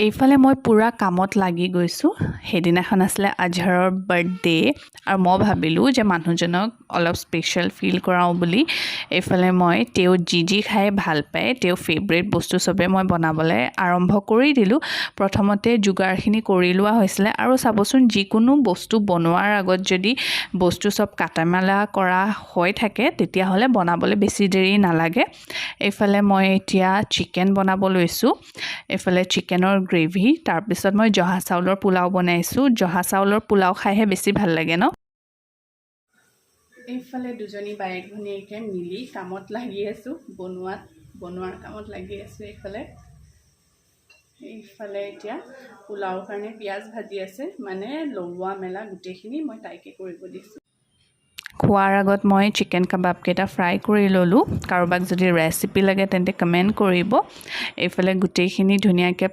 এইফালে মই পুৰা কামত লাগি গৈছোঁ। সেইদিনাখন আছিলে আজহাৰৰ বাৰ্থডে আৰু মই ভাবিলোঁ যে মানুহজনক অলপ স্পেচিয়েল ফিল কৰাওঁ বুলি এইফালে মই তেওঁ যি খাই ভাল পায় তেওঁ ফেভৰেট বস্তু চবে মই বনাবলৈ আৰম্ভ কৰি দিলোঁ। প্ৰথমতে যোগাৰখিনি কৰি লোৱা হৈছিলে আৰু চাবচোন যিকোনো বস্তু বনোৱাৰ আগত যদি বস্তু চব কাটা মেলা কৰা হৈ থাকে তেতিয়াহ'লে বনাবলৈ বেছি দেৰি নালাগে। এইফালে মই এতিয়া চিকেন বনাব লৈছোঁ। এইফালে চিকেনৰ গ্ৰেভি, তাৰপিছত মই জহা চাউলৰ পোলাও বনাইছোঁ। জহা চাউলৰ পোলাও খাইহে বেছি ভাল লাগে ন। এইফালে দুজনী বায়েক ভনীয়েকে মিলি কামত লাগি আছোঁ, বনোৱাৰ কামত লাগি আছোঁ। এইফালে এতিয়া পোলাওৰ কাৰণে পিঁয়াজ ভাজি আছে, মানে লৰোৱা মেলা গোটেইখিনি মই তাইকে কৰিব দিছোঁ। খোৱাৰ আগত মই চিকেন কাবাবকেইটা ফ্ৰাই কৰি ল'লোঁ। কাৰোবাক যদি ৰেচিপি লাগে তেন্তে কমেণ্ট কৰিব। এইফালে গোটেইখিনি ধুনীয়াকৈ